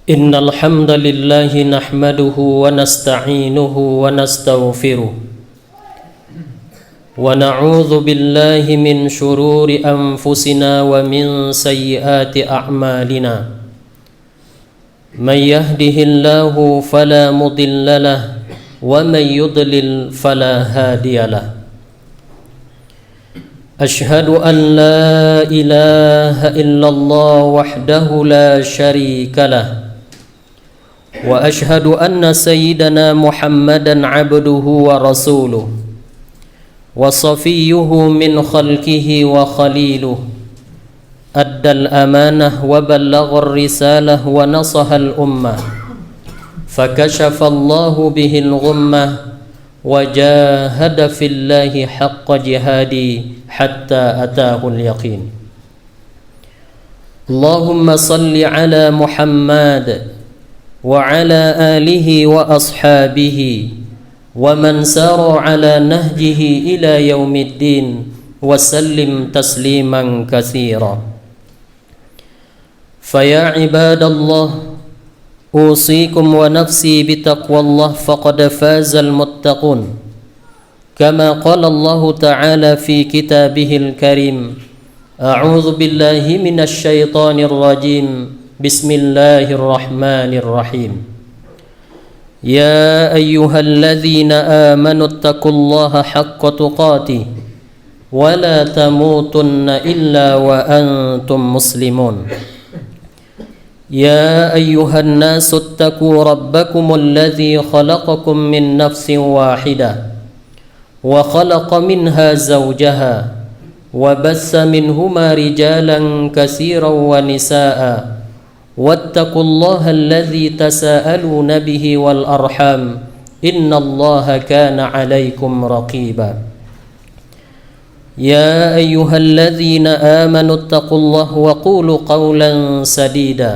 إن الحمد لله نحمده ونستعينه ونستغفره ونعوذ بالله من شرور أنفسنا ومن سيئات أعمالنا من يهده الله فلا مضل له ومن يضلل فلا هادي له أشهد أن لا إله إلا الله وحده لا شريك له وأشهد أن سيدنا محمدا عبده ورسوله وصفيه من خلقه وخليله أدى الأمانة وبلغ الرسالة ونصح الأمة فكشف الله به الغمة وجاهد في الله حق جهاده حتى أتاه اليقين اللهم صل على محمد وعلى آله وأصحابه ومن سار على نهجه إلى يوم الدين وسلم تسليما كثيرا فيا عباد الله أوصيكم ونفسي بتقوى الله فقد فاز المتقون كما قال الله تعالى في كتابه الكريم أعوذ بالله من الشيطان الرجيم بسم الله الرحمن الرحيم يا أيها الذين آمنوا اتقوا الله حق تقاته ولا تموتن إلا وأنتم مسلمون يا أيها الناس اتقوا ربكم الذي خلقكم من نفس واحدة وخلق منها زوجها وبث منهما رجالا كثيرا ونساء واتقوا الله الذي تساءلون به والأرحام إن الله كان عليكم رقيبا يا أيها الذين آمنوا اتقوا الله وقولوا قولا سديدا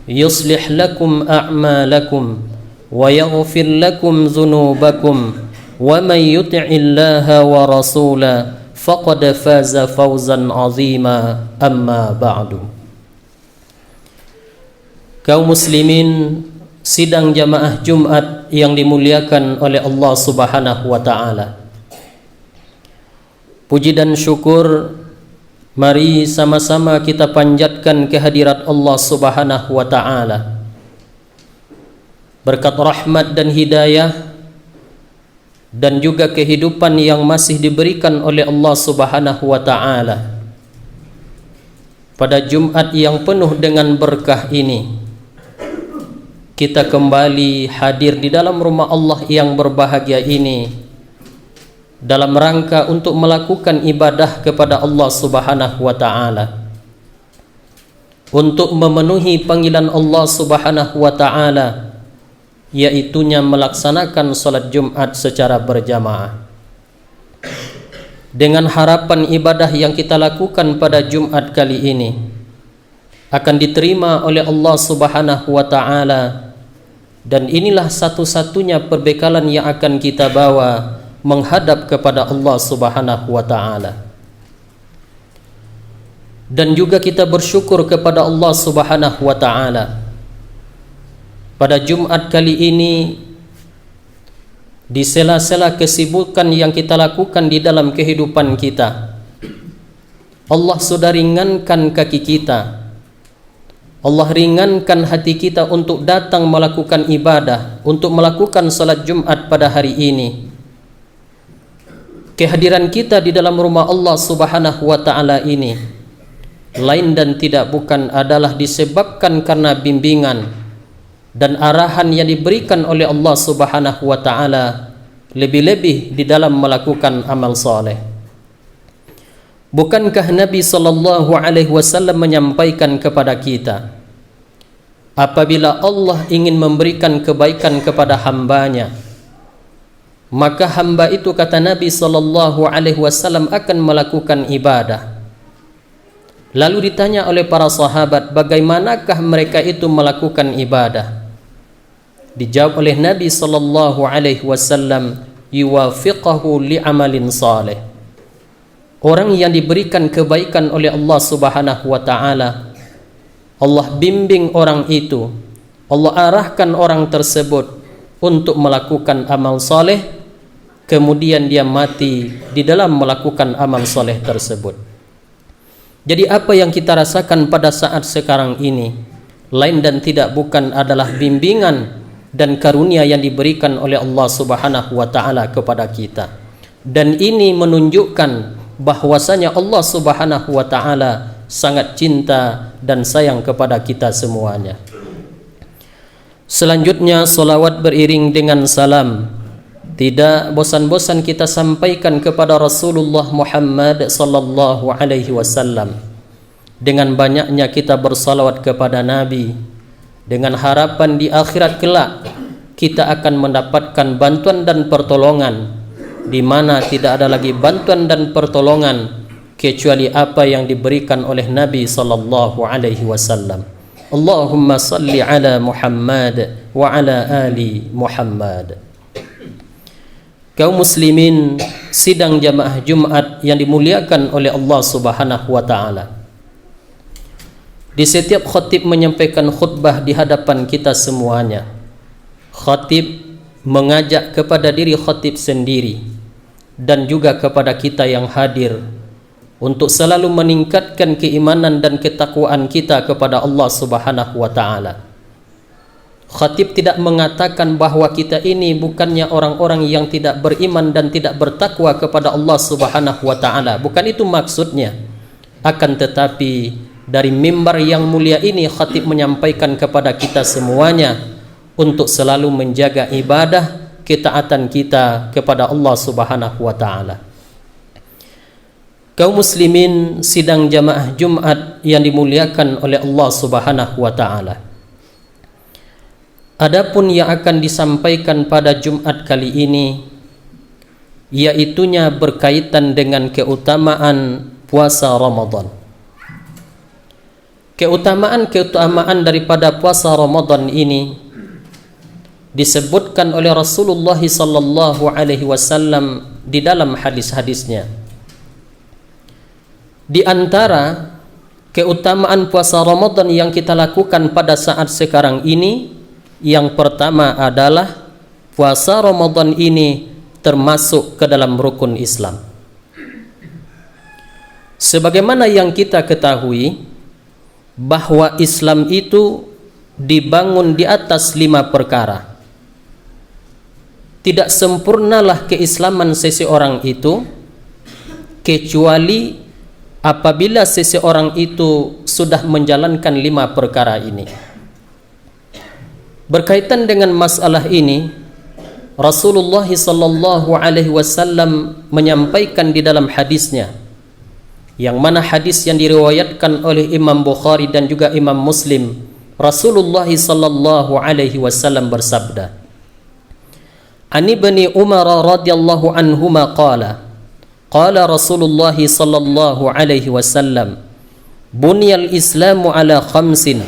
يصلح لكم أعمالكم ويغفر لكم ذنوبكم ومن يطع الله ورسوله فقد فاز فوزا عظيما أما بعد. Kaum muslimin, sidang jamaah Jumat yang dimuliakan oleh Allah Subhanahu wa taala. Puji dan syukur mari sama-sama kita panjatkan kehadirat Allah Subhanahu wa taala. Berkat rahmat dan hidayah dan juga kehidupan yang masih diberikan oleh Allah Subhanahu wa taala. Pada Jumat yang penuh dengan berkah ini, kita kembali hadir di dalam rumah Allah yang berbahagia ini dalam rangka untuk melakukan ibadah kepada Allah Subhanahu wa taala, untuk memenuhi panggilan Allah Subhanahu wa taala, yaitunya melaksanakan salat Jumat secara berjamaah. Dengan harapan ibadah yang kita lakukan pada Jumat kali ini akan diterima oleh Allah Subhanahu wa taala, dan inilah satu-satunya perbekalan yang akan kita bawa menghadap kepada Allah Subhanahu wa taala. Dan juga kita bersyukur kepada Allah Subhanahu wa taala. Pada Jumat kali ini, di sela-sela kesibukan yang kita lakukan di dalam kehidupan kita, Allah sudah ringankan kaki kita. Allah ringankan hati kita untuk datang melakukan ibadah, untuk melakukan salat Jumat pada hari ini. Kehadiran kita di dalam rumah Allah Subhanahu wa taala ini lain dan tidak bukan adalah disebabkan karena bimbingan dan arahan yang diberikan oleh Allah Subhanahu wa taala, lebih-lebih di dalam melakukan amal soleh. Bukankah Nabi sallallahu alaihi wasallam menyampaikan kepada kita, apabila Allah ingin memberikan kebaikan kepada hambanya, maka hamba itu, kata Nabi sallallahu alaihi wasallam, akan melakukan ibadah. Lalu ditanya oleh para sahabat, bagaimanakah mereka itu melakukan ibadah? Dijawab oleh Nabi sallallahu alaihi wasallam, yuwafiqahu li'amalin salih. Orang yang diberikan kebaikan oleh Allah Subhanahu wa taala, Allah bimbing orang itu Allah arahkan orang tersebut untuk melakukan amal soleh, kemudian dia mati di dalam melakukan amal soleh tersebut. Jadi apa yang kita rasakan pada saat sekarang ini lain dan tidak bukan adalah bimbingan dan karunia yang diberikan oleh Allah Subhanahu wa taala kepada kita. Dan ini menunjukkan bahwasanya Allah Subhanahu wa taala sangat cinta dan sayang kepada kita semuanya. Selanjutnya salawat beriring dengan salam tidak bosan-bosan kita sampaikan kepada Rasulullah Muhammad sallallahu alaihi wasallam. Dengan banyaknya kita bersalawat kepada Nabi, dengan harapan di akhirat kelak kita akan mendapatkan bantuan dan pertolongan, di mana tidak ada lagi bantuan dan pertolongan kecuali apa yang diberikan oleh Nabi sallallahu alaihi wasallam. Allahumma salli ala Muhammad wa ala ali Muhammad. Kaum muslimin, sidang jamaah Jumat yang dimuliakan oleh Allah Subhanahu wa taala. Di setiap khatib menyampaikan khutbah di hadapan kita semuanya, khatib mengajak kepada diri khatib sendiri dan juga kepada kita yang hadir untuk selalu meningkatkan keimanan dan ketakwaan kita kepada Allah Subhanahu wa taala. Khatib tidak mengatakan bahwa kita ini bukannya orang-orang yang tidak beriman dan tidak bertakwa kepada Allah Subhanahu wa taala. Bukan itu maksudnya. Akan tetapi dari mimbar yang mulia ini khatib menyampaikan kepada kita semuanya untuk selalu menjaga ibadah ketaatan kita kepada Allah Subhanahu wa taala. Kaum muslimin, sidang jamaah Jumat yang dimuliakan oleh Allah Subhanahu wa taala. Adapun yang akan disampaikan pada Jumat kali ini yaitunya berkaitan dengan keutamaan puasa Ramadan. Keutamaan daripada puasa Ramadan ini disebutkan oleh Rasulullah sallallahu alaihi wasallam di dalam hadis-hadisnya. Di antara keutamaan puasa Ramadan yang kita lakukan pada saat sekarang ini, yang pertama adalah puasa Ramadan ini termasuk ke dalam rukun Islam. Sebagaimana yang kita ketahui bahwa Islam itu dibangun di atas 5 perkara. Tidak sempurnalah keislaman seseorang itu kecuali apabila seseorang itu sudah menjalankan 5 perkara ini. Berkaitan dengan masalah ini, Rasulullah sallallahu alaihi wasallam menyampaikan di dalam hadisnya, yang mana hadis yang diriwayatkan oleh Imam Bukhari dan juga Imam Muslim. Rasulullah sallallahu alaihi wasallam bersabda, An Ibni Umar radhiyallahu anhuma qala Rasulullah sallallahu alaihi wasallam, Bunyal Islamu ala khamsin,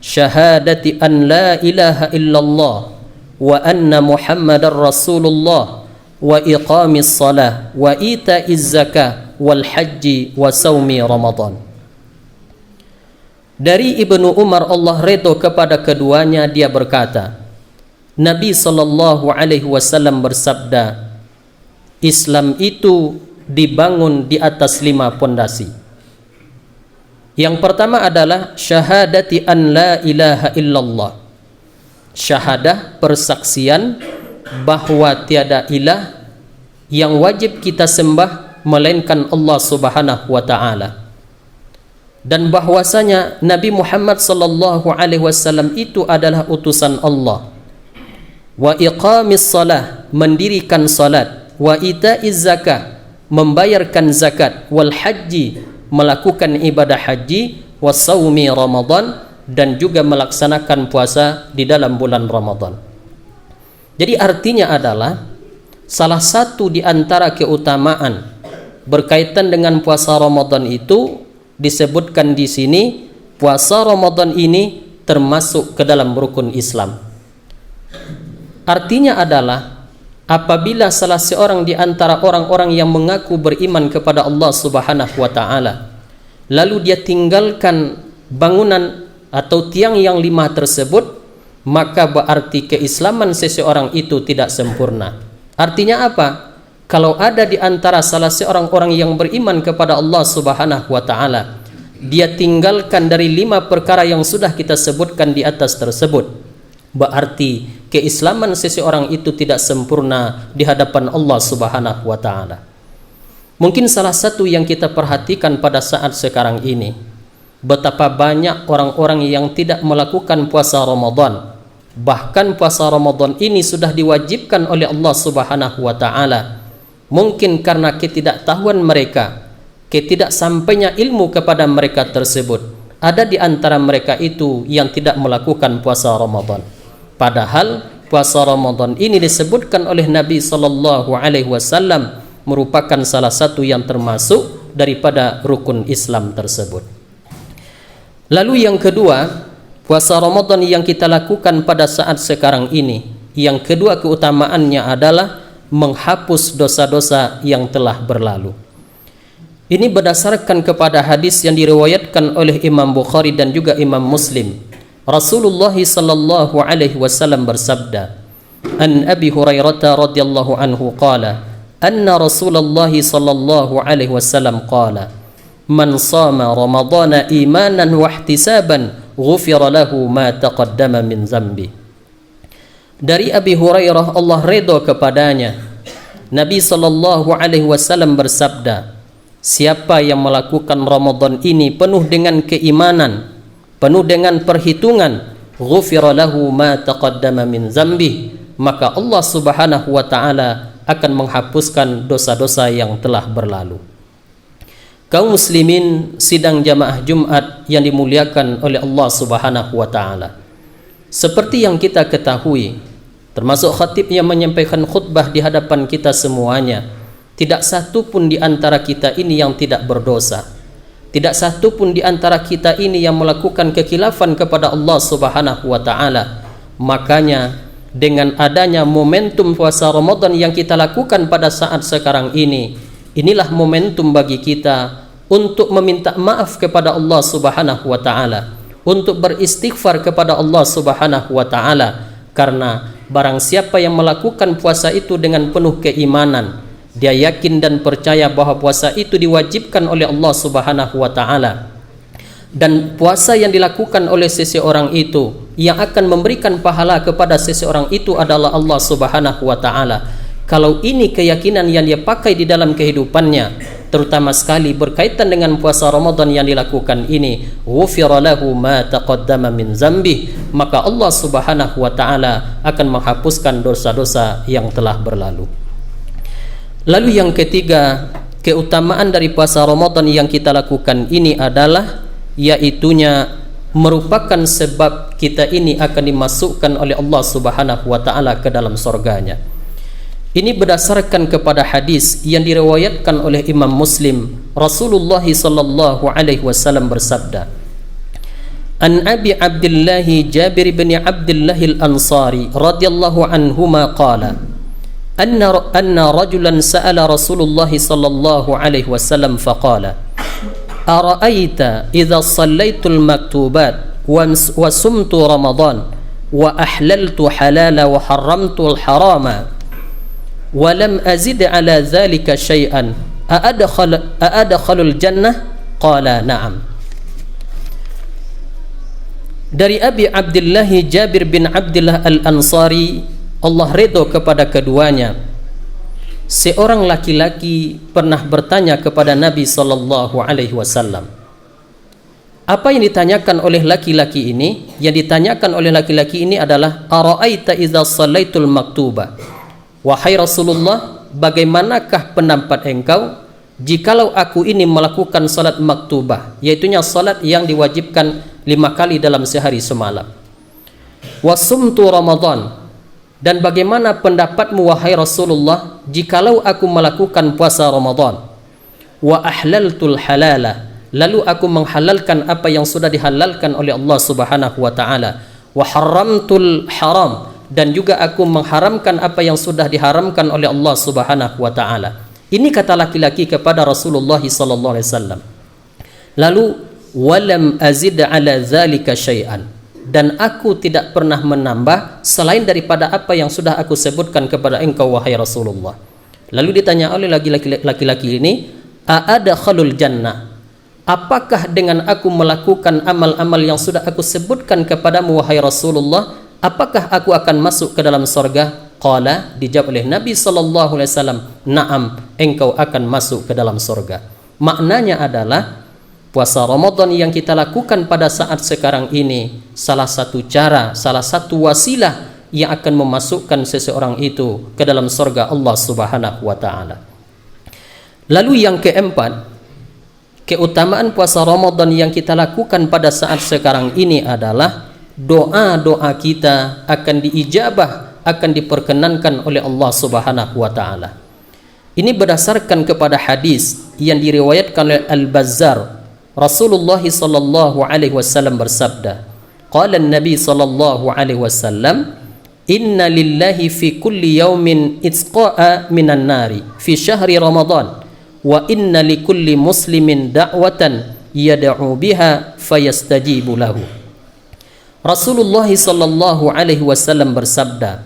syahadati an la ilaha illallah wa anna Muhammadar Rasulullah wa iqamis salah wa ita'iz zakah wal haji wa saumi Ramadan. Dari Ibnu Umar, Allah redha kepada keduanya, dia berkata, Nabi sallallahu alaihi wasallam bersabda, Islam itu dibangun di atas 5 pondasi. Yang pertama adalah syahadati an la ilaha illallah. Syahadah, persaksian bahwa tiada ilah yang wajib kita sembah melainkan Allah Subhanahu wa taala. Dan bahwasanya Nabi Muhammad sallallahu alaihi wasallam itu adalah utusan Allah. Wa iqamis salah, mendirikan salat, wa ita'iz zakah, membayarkan zakat, wal haji, melakukan ibadah haji, wasaumi Ramadan, dan juga melaksanakan puasa di dalam bulan Ramadan. Jadi artinya adalah salah satu di antara keutamaan berkaitan dengan puasa Ramadan itu disebutkan di sini, puasa Ramadan ini termasuk ke dalam rukun Islam. Artinya adalah apabila salah seorang di antara orang-orang yang mengaku beriman kepada Allah Subhanahu wa taala, lalu dia tinggalkan bangunan atau tiang yang 5 tersebut, maka berarti keislaman seseorang itu tidak sempurna. Artinya apa? Kalau ada di antara salah seorang orang yang beriman kepada Allah Subhanahu wa taala, dia tinggalkan dari 5 perkara yang sudah kita sebutkan di atas tersebut, berarti keislaman seseorang itu tidak sempurna di hadapan Allah Subhanahu wa taala. Mungkin salah satu yang kita perhatikan pada saat sekarang ini, betapa banyak orang-orang yang tidak melakukan puasa Ramadan. Bahkan puasa Ramadan ini sudah diwajibkan oleh Allah Subhanahu wa taala. Mungkin karena ketidaktahuan mereka, ketidaksampainya ilmu kepada mereka tersebut, ada di antara mereka itu yang tidak melakukan puasa Ramadan. Padahal puasa Ramadan ini disebutkan oleh Nabi sallallahu alaihi wasallam merupakan salah satu yang termasuk daripada rukun Islam tersebut. Lalu yang kedua, puasa Ramadan yang kita lakukan pada saat sekarang ini, yang kedua keutamaannya adalah menghapus dosa-dosa yang telah berlalu. Ini berdasarkan kepada hadis yang diriwayatkan oleh Imam Bukhari dan juga Imam Muslim. Rasulullah sallallahu alaihi wasallam bersabda, "An Abi Hurairah radhiyallahu anhu qala, anna Rasulullah sallallahu alaihi wasallam qala, man shama Ramadhana imanan wa ihtisaban, ghufira lahu ma taqaddama min dzambi." Dari Abi Hurairah, Allah redha kepadanya, Nabi sallallahu alaihi wasallam bersabda, siapa yang melakukan Ramadan ini penuh dengan keimanan, penuh dengan perhitungan, ghufira lahu ma taqaddama min dzambi, maka Allah Subhanahu wa taala akan menghapuskan dosa-dosa yang telah berlalu. Kaum muslimin sidang jamaah Jumat yang dimuliakan oleh Allah Subhanahu wa taala. Seperti yang kita ketahui, termasuk khatib yang menyampaikan khutbah di hadapan kita semuanya, tidak satu pun di antara kita ini yang tidak berdosa. Tidak satu pun di antara kita ini yang melakukan kekhilafan kepada Allah Subhanahu wa taala. Makanya dengan adanya momentum puasa Ramadan yang kita lakukan pada saat sekarang ini, inilah momentum bagi kita untuk meminta maaf kepada Allah Subhanahu wa taala, untuk beristighfar kepada Allah Subhanahu wa taala, karena barang siapa yang melakukan puasa itu dengan penuh keimanan, dia yakin dan percaya bahwa puasa itu diwajibkan oleh Allah Subhanahu wa taala, dan puasa yang dilakukan oleh seseorang itu yang akan memberikan pahala kepada seseorang itu adalah Allah Subhanahu wa taala. Kalau ini keyakinan yang dia pakai di dalam kehidupannya, terutama sekali berkaitan dengan puasa Ramadan yang dilakukan ini, ghufira lahu ma taqaddama min dzambi, maka Allah Subhanahu wa taala akan menghapuskan dosa-dosa yang telah berlalu. Lalu yang ketiga, keutamaan dari puasa Ramadan yang kita lakukan ini adalah yaitunya merupakan sebab kita ini akan dimasukkan oleh Allah Subhanahu wa taala ke dalam surganya. Ini berdasarkan kepada hadis yang diriwayatkan oleh Imam Muslim. Rasulullah sallallahu alaihi wasallam bersabda, An Abi Abdullah Jabir bin Abdullah al-Ansari radhiyallahu anhuma qala, anna rajulan sa'ala Rasulullah sallallahu alaihi wasallam faqala, ara'aita idza sallaitu al-maktubat wa sumtu Ramadan wa ahlaltu halala wa haramtu al-harama walam azid ala dhalika syai'an a'adkhalul jannah? Qala na'am. Dari Abi Abdullah Jabir bin Abdullah al-Ansari, Allah ridho kepada keduanya, seorang laki-laki pernah bertanya kepada Nabi sallallahu alaihi wasallam. Apa yang ditanyakan oleh laki-laki ini? Yang ditanyakan oleh laki-laki ini adalah, ara'aita idza shallaitul maktubah, wahai Rasulullah, bagaimanakah pendapat engkau jikalau aku ini melakukan salat maktubah, yaitunya salat yang diwajibkan 5 kali dalam sehari semalam, wasumtu Ramadan, dan bagaimana pendapatmu wahai Rasulullah jikalau aku melakukan puasa Ramadan, wa ahlaltul halala, lalu aku menghalalkan apa yang sudah dihalalkan oleh Allah Subhanahu wa taala, wa haramtul haram, dan juga aku mengharamkan apa yang sudah diharamkan oleh Allah Subhanahu wa taala. Ini kata laki-laki kepada Rasulullah sallallahu alaihi wasallam. Lalu walam azid ala zalika syai'an, dan aku tidak pernah menambah selain daripada apa yang sudah aku sebutkan kepada engkau wahai Rasulullah. Lalu ditanya oleh laki-laki ini, a'adkhalul jannah, apakah dengan aku melakukan amal-amal yang sudah aku sebutkan kepadamu wahai Rasulullah, apakah aku akan masuk ke dalam surga? Qala, dijawab oleh Nabi sallallahu alaihi wasallam, na'am, engkau akan masuk ke dalam surga. Maknanya adalah puasa Ramadan yang kita lakukan pada saat sekarang ini salah satu cara, salah satu wasilah yang akan memasukkan seseorang itu ke dalam surga Allah Subhanahu wa taala. Lalu yang keempat, keutamaan puasa Ramadan yang kita lakukan pada saat sekarang ini adalah doa-doa kita akan diijabah, akan diperkenankan oleh Allah Subhanahu wa taala. Ini berdasarkan kepada hadis yang diriwayatkan oleh Al-Bazzar. Rasulullah sallallahu alaihi wasallam bersabda, qala an-nabi sallallahu alaihi wasallam, inna lillahi fi kulli yawmin itsqa'a minan nari fi syahri ramadan wa inna likulli muslimin da'watan yad'u biha fayastajibu lahu. Rasulullah sallallahu alaihi wasallam bersabda,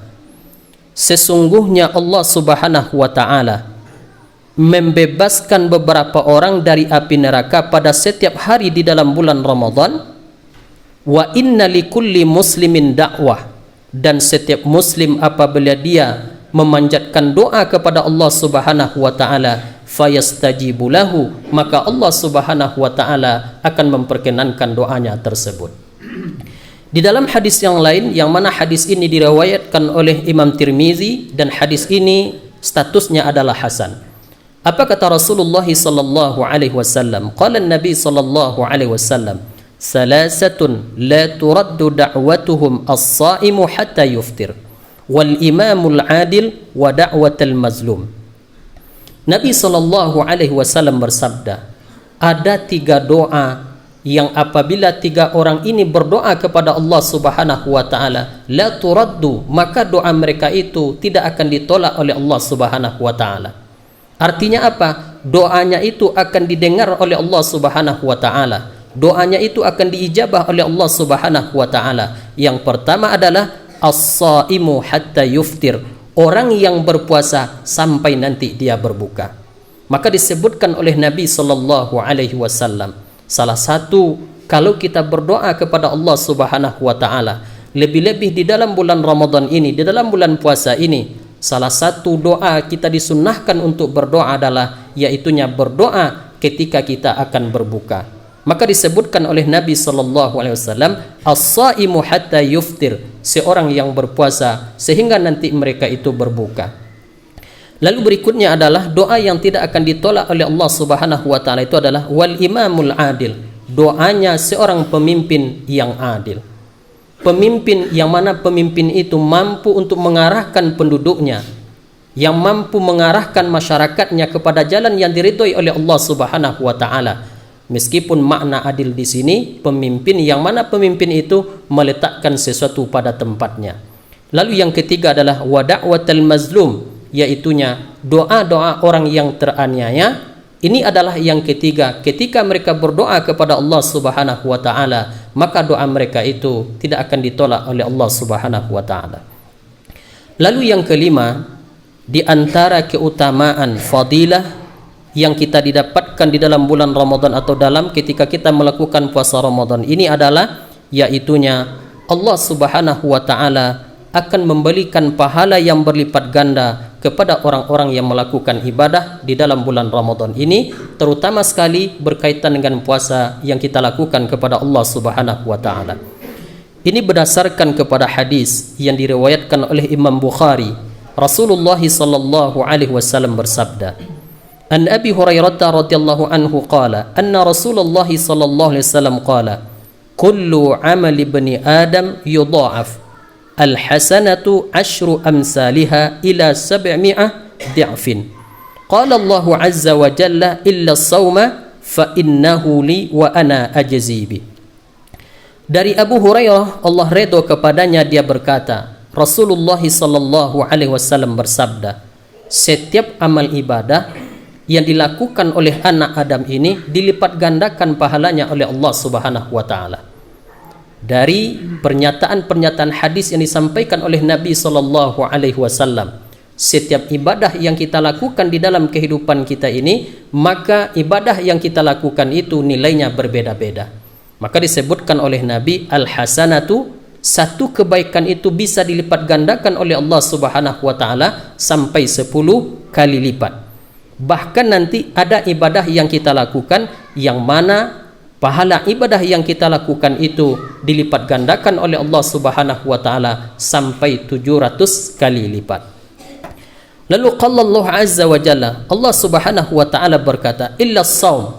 sesungguhnya Allah Subhanahu wa taala membebaskan beberapa orang dari api neraka pada setiap hari di dalam bulan Ramadan. Wa inna likulli muslimin dakwah, dan setiap muslim apabila dia memanjatkan doa kepada Allah Subhanahu wa taala, fayastajibu lahu, maka Allah Subhanahu wa taala akan memperkenankan doanya tersebut. Di dalam hadis yang lain, yang mana hadis ini diriwayatkan oleh Imam Tirmizi dan hadis ini statusnya adalah hasan. Apa kata Rasulullah sallallahu alaihi wasallam? Qala an-nabi sallallahu alaihi wasallam, salasatun la turaddu da'watuhum as-sa'imu hatta yuftir, wal imamul adil wa da'watul mazlum. Nabi sallallahu alaihi wasallam bersabda, ada 3 doa yang apabila 3 orang ini berdoa kepada Allah Subhanahu wa taala, la turaddu, maka doa mereka itu tidak akan ditolak oleh Allah Subhanahu wa taala. Artinya apa? Doanya itu akan didengar oleh Allah Subhanahu wa taala. Doanya itu akan diijabah oleh Allah Subhanahu wa taala. Yang pertama adalah as-saimu hatta yuftir, orang yang berpuasa sampai nanti dia berbuka. Maka disebutkan oleh Nabi sallallahu alaihi wasallam, salah satu kalau kita berdoa kepada Allah Subhanahu wa taala, lebih-lebih di dalam bulan Ramadan ini, di dalam bulan puasa ini, salah satu doa kita disunnahkan untuk berdoa adalah yaitunya berdoa ketika kita akan berbuka. Maka disebutkan oleh Nabi sallallahu alaihi wasallam, as-saimu hatta yuftir, seorang yang berpuasa sehingga nanti mereka itu berbuka. Lalu berikutnya adalah doa yang tidak akan ditolak oleh Allah Subhanahu wa taala, itu adalah wal imamul adil, doanya seorang pemimpin yang adil. Pemimpin yang mana pemimpin itu mampu untuk mengarahkan penduduknya, yang mampu mengarahkan masyarakatnya kepada jalan yang diridhoi oleh Allah Subhanahu wa taala. Meskipun makna adil di sini pemimpin yang mana pemimpin itu meletakkan sesuatu pada tempatnya. Lalu yang ketiga adalah wa da'watul mazlum, yaitunya doa-doa orang yang teraniaya. Ini adalah yang ketiga, ketika mereka berdoa kepada Allah Subhanahu wa taala, maka doa mereka itu tidak akan ditolak oleh Allah Subhanahu wa taala. Lalu yang kelima, di antara keutamaan fadilah yang kita didapatkan di dalam bulan Ramadan atau dalam ketika kita melakukan puasa Ramadan ini adalah yaitunya Allah Subhanahu wa taala akan memberikan pahala yang berlipat ganda kepada orang-orang yang melakukan ibadah di dalam bulan Ramadan ini, terutama sekali berkaitan dengan puasa yang kita lakukan kepada Allah Subhanahu wa taala. Ini berdasarkan kepada hadis yang diriwayatkan oleh Imam Bukhari. Rasulullah sallallahu alaihi wasallam bersabda, an Abi Hurairah radhiyallahu anhu qala anna Rasulullah sallallahu alaihi wasallam qala kullu amali ibni Adam yudha'af al-hasanatu asyru amsalha ila 700 di'fin. Qala Allah azza wa jalla illa as-sawma fa innahu li wa ana ajzi bi. Dari Abu Hurairah, Allah redha kepadanya, dia berkata, Rasulullah sallallahu alaihi wasallam bersabda, setiap amal ibadah yang dilakukan oleh anak Adam ini dilipat gandakan pahalanya oleh Allah Subhanahu wa taala. dari pernyataan-pernyataan hadis yang disampaikan oleh Nabi sallallahu alaihi wasallam. Setiap ibadah yang kita lakukan di dalam kehidupan kita ini, maka ibadah yang kita lakukan itu nilainya berbeda-beda. Maka disebutkan oleh Nabi, al-hasanatu, satu kebaikan itu bisa dilipat gandakan oleh Allah Subhanahu wa taala sampai 10 kali lipat. Bahkan nanti ada ibadah yang kita lakukan yang mana pahala ibadah yang kita lakukan itu dilipat gandakan oleh Allah Subhanahu wa taala sampai 700 kali lipat. Lalu qala Allah Azza wa Jalla, Allah Subhanahu wa taala berkata, illa shaum,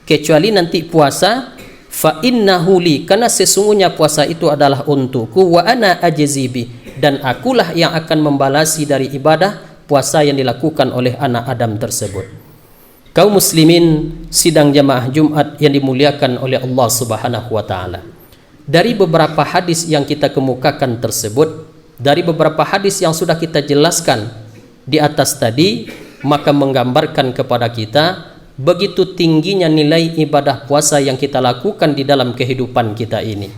kecuali nanti puasa, fa innahu li, karena sesungguhnya puasa itu adalah untukku, wa ana ajzibi, dan akulah yang akan membalasi dari ibadah puasa yang dilakukan oleh anak Adam tersebut. Kaum muslimin sidang jamaah Jumat yang dimuliakan oleh Allah Subhanahu wa taala. Dari beberapa hadis yang kita kemukakan tersebut, dari beberapa hadis yang sudah kita jelaskan di atas tadi, maka menggambarkan kepada kita begitu tingginya nilai ibadah puasa yang kita lakukan di dalam kehidupan kita ini.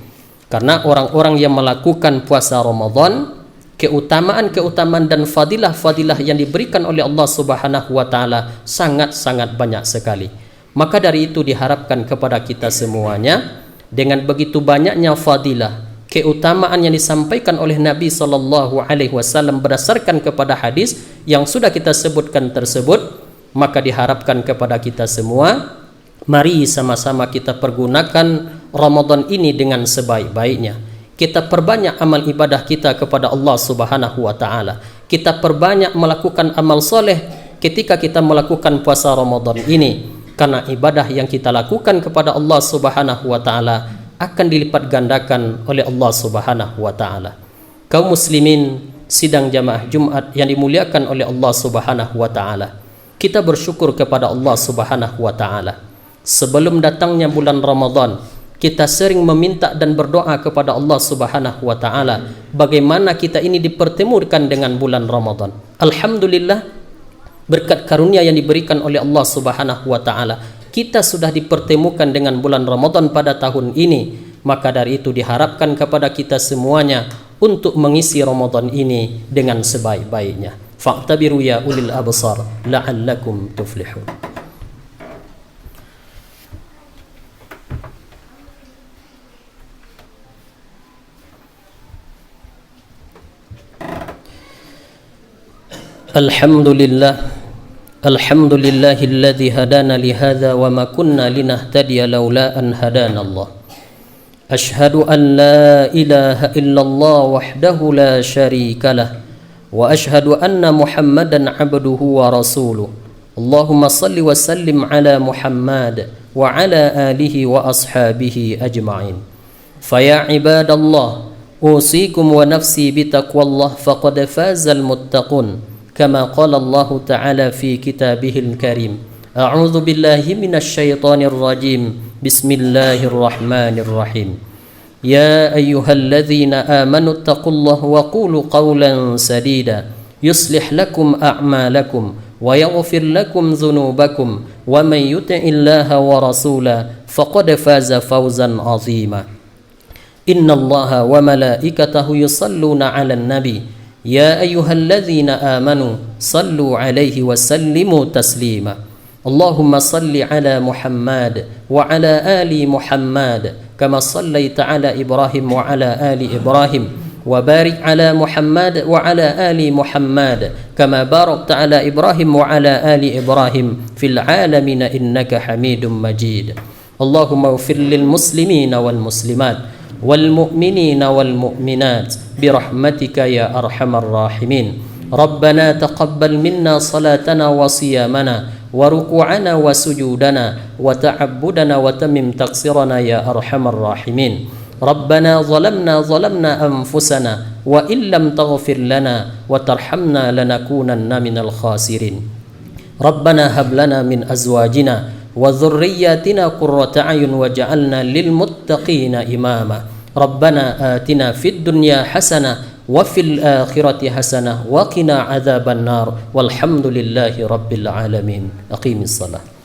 Karena orang-orang yang melakukan puasa Ramadan, keutamaan-keutamaan dan fadilah-fadilah yang diberikan oleh Allah Subhanahu wa taala sangat-sangat banyak sekali. Maka dari itu diharapkan kepada kita semuanya, dengan begitu banyaknya fadilah, keutamaan yang disampaikan oleh Nabi sallallahu alaihi wasallam berdasarkan kepada hadis yang sudah kita sebutkan tersebut, maka diharapkan kepada kita semua, mari sama-sama kita pergunakan Ramadan ini dengan sebaik-baiknya. Kita perbanyak amal ibadah kita kepada Allah Subhanahu wa taala. Kita perbanyak melakukan amal soleh ketika kita melakukan puasa Ramadan ini, karena ibadah yang kita lakukan kepada Allah Subhanahu wa taala akan dilipat gandakan oleh Allah Subhanahu wa taala. Kaum muslimin sidang jamaah Jumat yang dimuliakan oleh Allah Subhanahu wa taala, kita bersyukur kepada Allah Subhanahu wa taala. Sebelum datangnya bulan Ramadan, kita sering meminta dan berdoa kepada Allah Subhanahu wa taala bagaimana kita ini dipertemukan dengan bulan Ramadan. Alhamdulillah, berkat karunia yang diberikan oleh Allah Subhanahu wa taala, kita sudah dipertemukan dengan bulan Ramadan pada tahun ini. Maka dari itu diharapkan kepada kita semuanya untuk mengisi Ramadan ini dengan sebaik-baiknya. Fa'tabiru ya ulil absar la'allakum tuflihun. Alhamdulillah, alhamdulillahilladzi hadana lihadza wa ma kunna linahtadiya laula an hadana Allah. Ashhadu an la ilaha illallah wahdahu la syarika lah, wa ashhadu anna Muhammadan abduhu wa rasuluh. Allahumma salli wa sallim ala Muhammad wa ala alihi wa ashabihi ajma'in. Faya ibadallah, usikum wa nafsi bitaqwallah faqad fazal muttaqun. كما قال الله تعالى في كتابه الكريم أعوذ بالله من الشيطان الرجيم بسم الله الرحمن الرحيم يا أيها الذين آمنوا اتقوا الله وقولوا قولا سديدا يصلح لكم أعمالكم ويغفر لكم ذنوبكم ومن يطع الله ورسوله فقد فاز فوزا عظيما إن الله وملائكته يصلون على النبي يا أيها الذين آمنوا صلوا عليه وسلموا تسليما اللهم صل على محمد وعلى آل محمد كما صليت على إبراهيم وعلى آل إبراهيم وبارك على محمد وعلى آل محمد كما باركت على إبراهيم وعلى آل إبراهيم في العالمين إنك حميد مجيد اللهم اغفر للمسلمين والمسلمات والمؤمنين والمؤمنات برحمتك يا أرحم الراحمين ربنا تقبل منا صلاتنا وصيامنا وركوعنا وسجودنا وتعبدنا وتمم تقصيرنا يا أرحم الراحمين ربنا ظلمنا أنفسنا وإن لم تغفر لنا وترحمنا لنكونن من الخاسرين ربنا هب لنا من أزواجنا وذرياتنا قرة أعين واجعلنا للمتقين إماما ربنا آتنا في الدنيا حسنة وفي الآخرة حسنة وقنا عذاب النار والحمد لله رب العالمين أقيم الصلاة.